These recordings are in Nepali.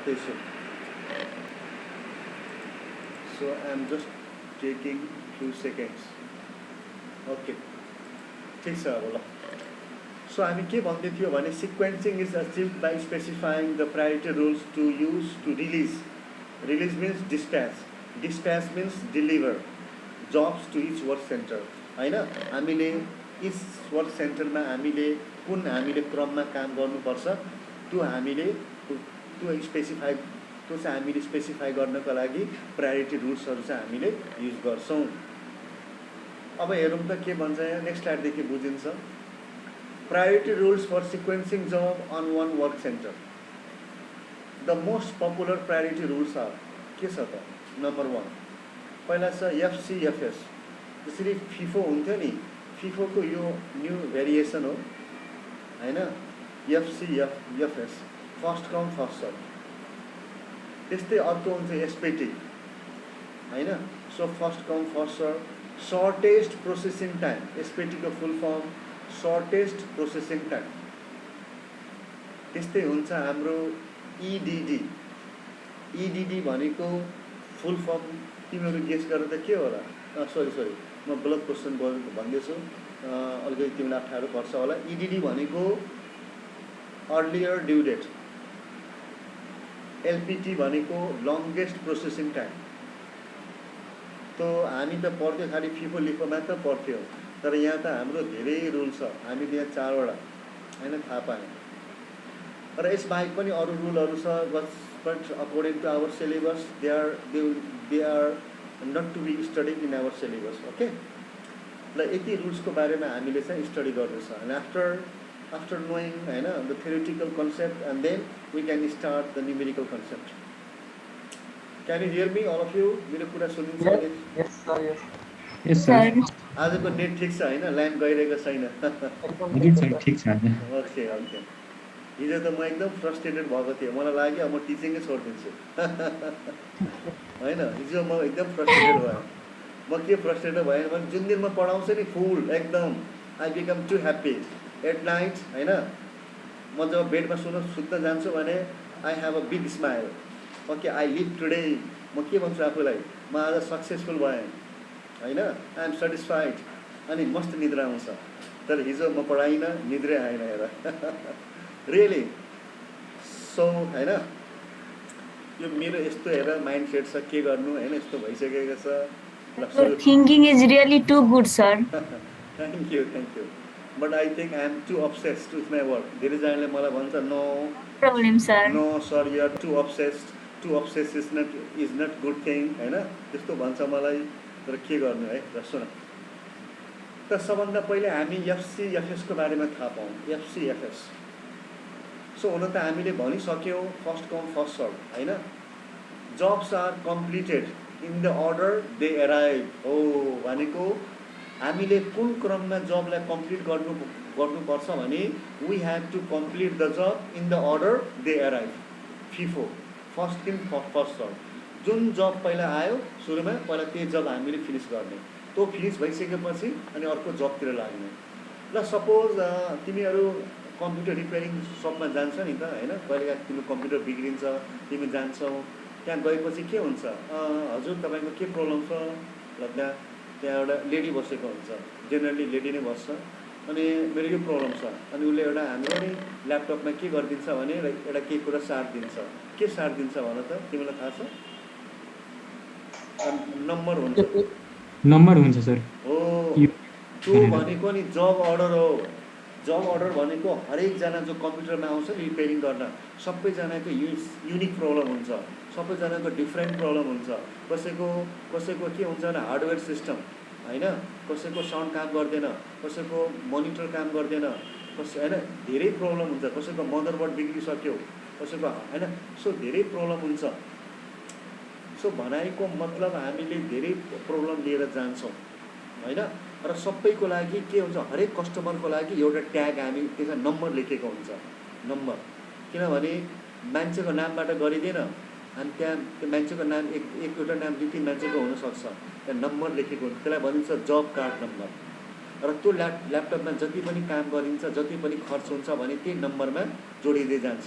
राख्दैछु. So I am just taking few seconds. Okay. ठिक छ अब ल. So हामी के भन्दै थियो भने sequencing is achieved by specifying the priority rules to use to release. Release means dispatch. Dispatch means deliver jobs to each work center. हैन हामीले each work center मा हामीले कुन हामीले क्रममा काम गर्नुपर्छ त्यो हामीले त्यो स्पेसिफाई त्यो चाहिँ हामीले स्पेसिफाई गर्नको लागि प्रायोरिटी रुल्सहरु चाहिँ हामीले युज गर्छौं. अब हेरौँ त के भन्छ यहाँ नेक्स्ट स्लाइडदेखि बुझिन्छ. Priority rules for sequencing job on one work center. The most popular priority rules are के छ त? Number 1. पहिला छ FCFS. जसरी FIFO हुन्थ्यो नि, FIFO को यो न्यू भेरिएसन हो हैन. FCFS first come first serve. त्यस्तै अर्को हुन्छ SPT हैन. So first come first serve. Shortest processing time. SPT को full form shortest processing time. त्यस्तै हुन्छ हाम्रो EDD. EDD भनेको फुल फर्म तिमीहरु गेस गरेर त के होला? सरी म गलत क्वेशन भन्दैछु. अलिकति तिमीलाई अप्ठ्यारो पर्छ होला. EDD भनेको अर्लियर ड्यू डेट. LPT भनेको लंगेस्ट प्रोसेसिङ टाइम. तो हामी त पढ्थ्यो खाली FIFO लिफो मात्र पढ्थ्यो. तर यहाँ त हाम्रो धेरै रुल छ. हामी यहाँ 4 वटा हैन थाहा पायौं. र यस बाहेक पनि अरु रुलहरु छ but according to our syllabus they are not to be studied in our syllabus. Okay, ल यति रुल्स को बारेमा हामीले चाहिँ स्टडी गर्दैछ. And after knowing हैन the theoretical concept and then we can start the numerical concept. Can you hear me all of you? मेरो कुरा सुनिन्छ? Yes sir, yes. Yes sir. आजको नेट ठीक छ हैन? लाइन गइरहेको छैन. हजुर सर ठीक छ. ओके. हिजो त म एकदम फ्रस्ट्रेटेड भएको थिएँ. मलाई लाग्यो म टिचिङै छोड्दिन्छु. हैन हिजो म एकदम फ्रस्ट्रेटेड भएँ. म के फ्रस्ट्रेटेड भएँ भने जुन दिन म पढाउँछु नि फुल एकदम I become to happy at night हैन. म जब बेडमा सुत्न जान्छु भने I have a big smile. Okay I live today. म के भन्छु आफूलाई म आज सक्सेसफुल भएँ हैन. I am satisfied. अनि मस्त निद्रा आउँछ. तर हिजो म पढाइन निद्रै आएन हेर. रियली सो हैन यो मेरो यस्तो हेर माइन्ड सेट छ के गर्नु हैन यस्तो भइसकेको छ. Your thinking is really too good, sir. Thank you. But I think I am too obsessed with my work. धेरै जनाले मलाई भन्छ no Problem, sir. No sir, you are too obsessed. Too obsessed is not good thing हैन त्यस्तो भन्छ मलाई. तर के गर्नु है र सुन. त सबभन्दा पहिले हामी FCFS को बारेमा थाहा पाऊँ. FCFS सो हुन त हामीले भनिसक्यौं फर्स्ट कम फर्स्ट सर्भ हैन. Jobs are completed in the order they arrive. हो भनेको हामीले कुन क्रममा जबलाई कम्प्लिट गर्नुपर्छ भने we have to complete the job in the order they arrive. FIFO first come first serve. जुन जब पहिला आयो सुरुमा पहिला त्यो जब हामीले फिनिश गर्ने. त्यो फिनिश भइसकेपछि अनि अर्को जबतिर लाग्ने. ल सपोज तिमीहरु कम्प्युटर रिपेयरिङ शपमा जान्छ नि त हैन. कहिलेका तिम्रो कम्प्युटर बिग्रिन्छ तिमी जान्छौ. त्यहाँ गएपछि के हुन्छ? हजुर तपाईको के प्रब्लम छ? ल त्यहाँ एउटा लेडी बसेको हुन्छ. जेनरली लेडी नै बस्छ. अनि मेरो यो प्रब्लम छ. अनि उले एउटा हाम्रो नि ल्यापटपमा के गर्दिन्छ भने एउटा के कुरा सार्ट दिन्छ. के सार्ट दिन्छ भन त तिमीलाई थाहा छ? नम्बर हुन्छ सर. हो त्यो भनेको नि जब अर्डर हो. जब अर्डर भनेको हरेक जना जो कम्प्युटरमा आउँछ नि रिपेयरिङ गर्न सबैजनाको युनिक प्रब्लम हुन्छ. सबैजनाको डिफरेन्ट प्रब्लम हुन्छ. कसैको के हुन्छ भने हार्डवेयर सिस्टम हैन. कसैको साउन्ड काम गर्दैन. कसैको मोनिटर काम गर्दैन. हैन धेरै प्रब्लम हुन्छ. कसैको मदरबोर्ड बिग्रिसक्यो. कसैको हैन. सो धेरै प्रब्लम हुन्छ. सो भनाइको मतलब हामीले धेरै प्रब्लम लिएर जान्छौं हैन. र सबैको लागि के हुन्छ हरेक कस्टमरको लागि एउटा ट्याग हामी त्यसमा नम्बर लेखेको हुन्छ. नम्बर किनभने मान्छेको नामबाट गरिदैन. अनि त्यहाँ त्यो मान्छेको नाम एउटा नाम दुई तीन मान्छेको हुन सक्छ. त्यहाँ नम्बर लेखेको हुन्छ. त्यसलाई भनिन्छ जब कार्ड नम्बर. र त्यो ल्यापटपमा जति पनि काम गरिन्छ जति पनि खर्च हुन्छ भने त्यही नम्बरमा जोडिदै जान्छ.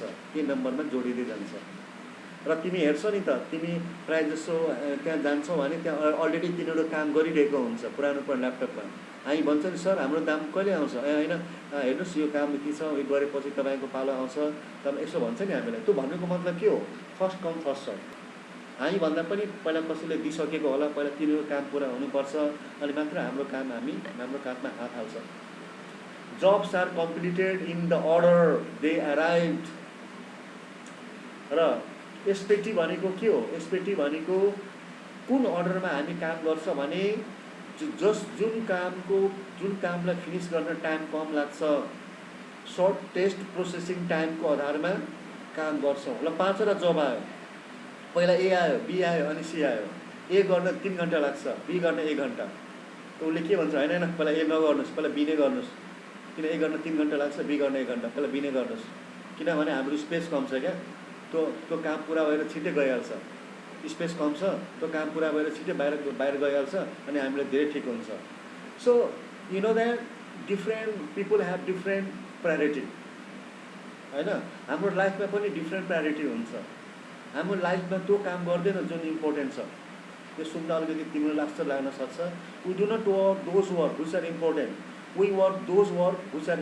र तिमी हेर्छौ नि त, तिमी प्रायः जसो त्यहाँ जान्छौ भने त्यहाँ अलरेडी तिनीहरू काम गरिरहेको हुन्छ पुरानो ल्यापटपमा। हामी भन्छ नि सर हाम्रो दाम कहिले आउँछ, होइन हेर्नुहोस् यो काम यति छ, यो गरेपछि तपाईँको पालो आउँछ, तर यसो भन्छ नि हामीलाई। त्यो भन्नुको मतलब के हो, फर्स्ट कम फर्स्ट सर्भ। हामी भन्दा पनि पहिला कसैले दिइसकेको होला, पहिला तिनीहरू काम पुरा हुनुपर्छ, अनि मात्र हाम्रो काममा हात हाल्छ। Jobs are completed in the order they arrived. र एसपेटी भनेको के हो, एसपेटी भनेको कुन अर्डरमा हामी काम गर्छ भने जुन कामलाई फिनिस गर्न टाइम कम लाग्छ, सर्टेस्ट प्रोसेसिङ टाइमको आधारमा काम गर्छौँ। ल 5वटा जब आयो, पहिला ए आयो, बी आयो, अनि सी आयो। ए गर्न 3 घन्टा लाग्छ, बी गर्न 1 घन्टा। त उसले के भन्छ, होइन पहिला ए नगर्नुहोस्, पहिला बी नै गर्नुहोस्, किन ए गर्न 3 घन्टा लाग्छ, बी गर्न 1 घन्टा, पहिला बी नै गर्नुहोस्, किनभने हाम्रो स्पेस कम छ क्या। त्यो काम पुरा भएर छिट्टै गइहाल्छ, स्पेस कम छ, त्यो काम पुरा भएर छिट्टै बाहिर गइहाल्छ, अनि हामीलाई धेरै ठिक हुन्छ। So you know that different people have different priority, होइन। हाम्रो लाइफमा पनि डिफ्रेन्ट प्रायोरिटी हुन्छ। हाम्रो लाइफमा त्यो काम गर्दैन जुन इम्पोर्टेन्ट छ। त्यो सुन्दा अलिकति तिम्रो लाग्न सक्छ। We do not work those work which are important, we work those work which are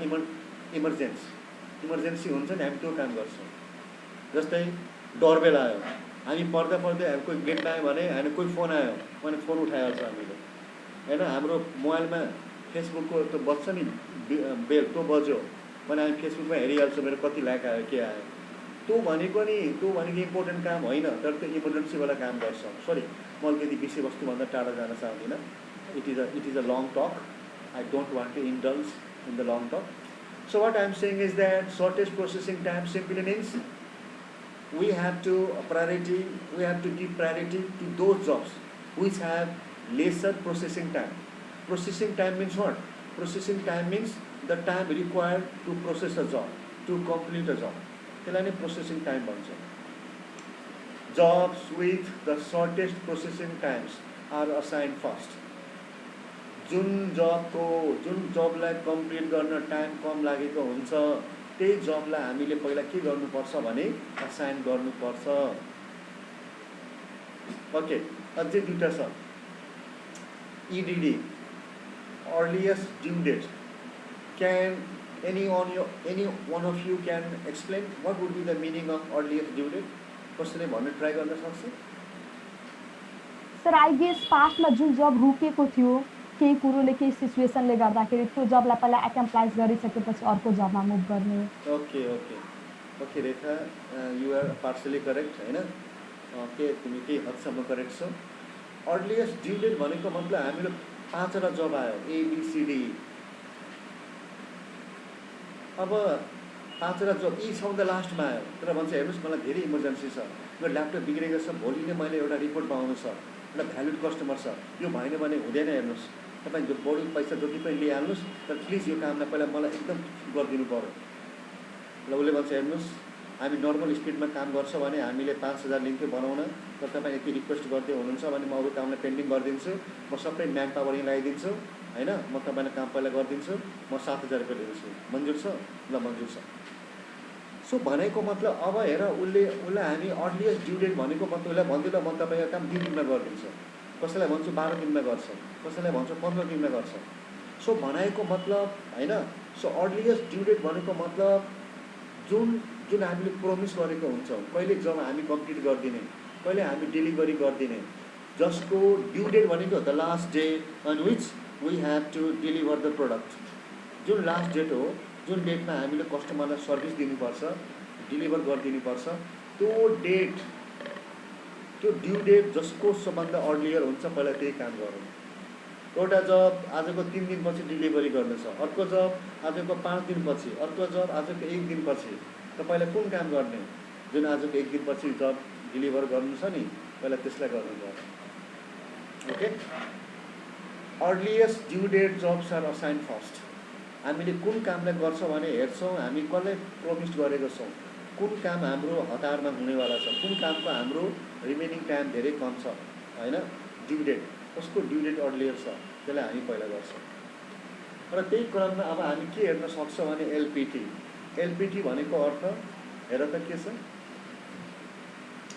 emergency हुन्छ नि, हामी त्यो काम गर्छौँ। जस्तै डोरबेल आयो, हामी पढ्दा कोही गेटमा आयो भने होइन कोही फोन आयो भने फोन उठाइहाल्छ हामीले, होइन। हाम्रो मोबाइलमा फेसबुकको त्यो बज्छ नि बेल, त्यो बज्यो भने हामी फेसबुकमा हेरिहाल्छौँ मेरो कति लाइक आयो, के आयो। त्यो भनेको इम्पोर्टेन्ट काम होइन, तर त्यो इमर्जेन्सीवाला काम गर्छौँ। सरी, म अलिकति विषयवस्तुभन्दा टाढा जान चाहदिनँ। It is a long talk, I don't want to indulge in the long talk. So what I am saying is that shortest processing time simply means we have to give priority to those jobs which have lesser processing time. Processing time means what? Processing time means the time required to process a job, to complete a job. त्यसलाई नै processing time भन्छ। Jobs with the shortest processing times are assigned first. जुन जबलाई कम्प्लिट गर्न टाइम कम लागेको हुन्छ, त्यही जबलाई हामीले पहिला के गर्नुपर्छ भने असाइन गर्नुपर्छ। ओके, अझै दुईवटा छ। EDD, earliest due date. Can any one of you can explain what would be the meaning of earliest due date? कसैले भन्न ट्राई गर्न सक्छ? सर आई गेस पास्टमा जुन जब रुकेको थियो केही कुरोले केही सिचुएसनले गर्दाखेरि त्यो जबलाई पहिला एक्म्प्लाइज गरिसकेपछि अर्को जबमा मुभ गर्ने। Okay Rekha, you are partially correct, होइन। के तिमी केही हदसम्म करेक्ट छौ। अर्लिएस्ट ड्यू डेट भनेको मतलब हामीले 5वटा जब आयो, ABCD। अब 5वटा जब यी सबभन्दा लास्टमा आयो, तर भन्छ हेर्नुहोस् मलाई धेरै इमर्जेन्सी छ, मेरो ल्यापटप बिग्रेको छ, भोलि नै मैले एउटा रिपोर्ट पाउनु छ, एउटा भ्यालिड कस्टमर छ, यो भएन भने हुँदैन। हेर्नुहोस् तपाईँ जो बढी पैसा जति पनि लिइहाल्नुहोस्, तर प्लिज यो कामलाई पहिला मलाई एकदम गरिदिनु पऱ्यो। ल उसले भन्छ हेर्नुहोस् हामी नर्मल स्पिडमा काम गर्छ भने हामीले 5000 लिन्थ्यो बनाउन, तर तपाईँ यति रिक्वेस्ट गर्दै हुनुहुन्छ भने म अरू कामलाई पेन्डिङ गरिदिन्छु, म सबै म्यान पावर यहीँ लगाइदिन्छु, होइन। म तपाईँलाई काम पहिला गरिदिन्छु, म 7000 रुपियाँ लिन्छु, मन्जुर छ? ल मन्जुर छ। सो भनेको मतलब अब हेर उसलाई हामी अर्लिएस्ट ड्यू डेट भनेको मतलब उसलाई भन्दिनँ म तपाईँको काम 2 दिनमा गरिदिन्छु, कसैलाई भन्छु 12 दिनमा गर्छ, कसैलाई भन्छु 15 दिनमा गर्छ। सो भनेको मतलब होइन। सो अर्लिएस्ट ड्यू डेट भनेको मतलब जुन हामीले प्रोमिस गरेको हुन्छौँ, कहिले जब हामी कम्प्लिट गरिदिने, कहिले हामी डेलिभरी गरिदिने, जसको ड्यू डेट भनेको the last day on which we have to deliver the product. जुन लास्ट डेट हो, जुन डेटमा हामीले कस्टमरलाई सर्भिस दिनुपर्छ, डेलिभर गरिदिनुपर्छ, त्यो ड्यू डेट जसको सबभन्दा अर्लियर हुन्छ पहिला त्यही काम गरौँ। एउटा जब आजको 3 दिनपछि डेलिभरी गर्नु छ, अर्को जब आजको 5 दिनपछि, अर्को जब आजको 1 दिनपछि, त पहिला कुन काम गर्ने? जुन आजको 1 दिनपछि जब डेलिभर गर्नु छ नि, पहिला त्यसलाई गर्नु पर्यो। Okay, earliest due date jobs are assign first. हामीले कुन कामलाई गर्छौँ भने हेर्छौँ हामी कसलाई प्रोमिस गरेको छौँ, कुन काम हाम्रो हतारमा हुनेवाला छ, कुन कामको हाम्रो रिमेनिङ टाइम धेरै कम छ, होइन। ड्यू डेट, कसको ड्यू डेट अर्लियर छ त्यसलाई हामी पहिला गर्छौँ। र त्यही क्रममा अब हामी के हेर्न सक्छौँ भने LPT भनेको अर्थ हेर त के छ?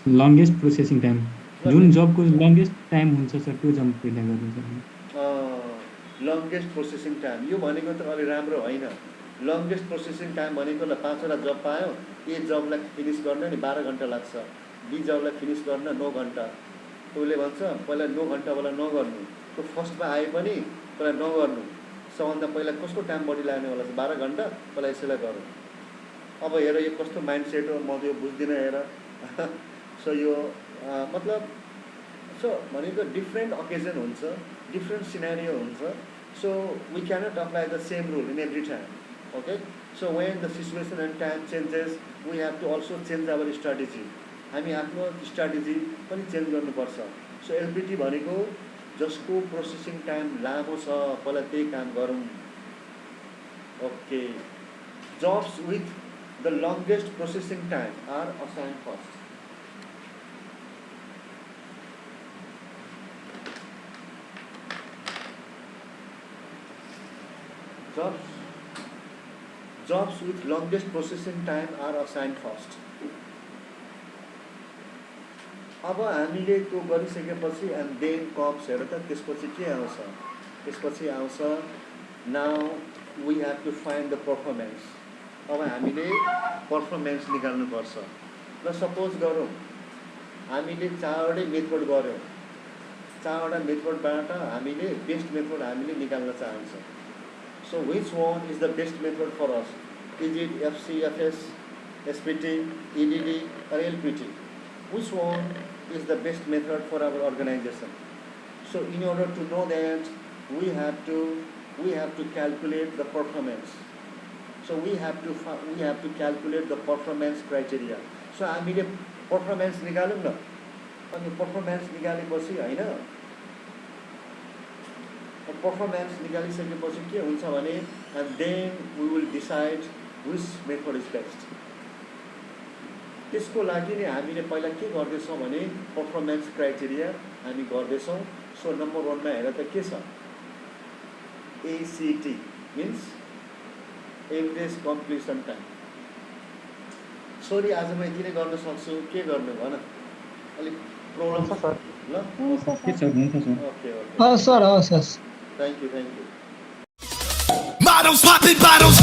लङ्गेस्ट प्रोसेसिङ टाइम जुन जबको लङ्गेस्ट टाइम हुन्छ सर त्यो जब पहिला गर्नु सर। लङ्गेस्ट प्रोसेसिङ टाइम यो भनेको त अलि राम्रो होइन। लङ्गेस्ट प्रोसेसिङ टाइम भनेको 5वटा जब पायो, ए जबलाई फिनिस गर्न नि 12 घन्टा लाग्छ, बी जबलाई फिनिस गर्न 9 घन्टा। उसले भन्छ पहिला 9 घन्टावाला नगर्नु, त्यो फर्स्टमा आए पनि पहिला नगर्नु, सबभन्दा पहिला कसको टाइम बढी लाग्ने होला 12 घन्टा, पहिला यसैलाई गरौँ। अब हेर यो कस्तो माइन्डसेट हो, म यो बुझ्दिनँ हेर। सो यो मतलब सो भनेको डिफ्रेन्ट अकेजन हुन्छ, डिफ्रेन्ट सिनेरियो हुन्छ। So we cannot apply the same rule in every time. Okay, so when the situation and time changes we have to also change our strategy. हामी आफ्नो स्ट्राटेजी पनि चेन्ज गर्नुपर्छ। सो एलपिटी भनेको जसको प्रोसेसिङ टाइम लामो छ पहिला त्यही काम गरौँ। Okay, jobs with the longest processing time are assign first. Jobs with longest processing time are assigned first. अब हामीले त्यो गरिसकेपछि एन्ड देन कम्स हेर त त्यसपछि के आउँछ, त्यसपछि आउँछ now we have to find the performance. अब हामीले पर्फर्मेन्स निकाल्नुपर्छ। ल सपोज गरौँ हामीले 4वटै मेथड गऱ्यौँ, 4वटा मेथडबाट हामीले बेस्ट मेथड हामीले निकाल्न चाहन्छौँ। So which one is the best method for us? Is it FCFS, SPT, EDD or LPT? Which one is the best method for our organization? So in order to know that, we have to calculate the performance. So we have to calculate the performance criteria. So हामीले performance निकालौँ न। अनि performance निकालेपछि हैन, पर्फर्मेन्स निकालिसकेपछि के हुन्छ भने and then we will decide which method is best. त्यसको लागि नै हामीले पहिला के गर्दैछौँ भने पर्फर्मेन्स क्राइटेरिया हामी गर्दैछौँ। सो नम्बर 1मा हेर त के छ, ACT means average completion time. Sorry आज म यति नै गर्न सक्छु, के गर्नु भन, अलिक प्रब्लम छ सर। ल के सर हुन्छ सर। ओके सर हस् हस्। Thank you. Models popping bottles.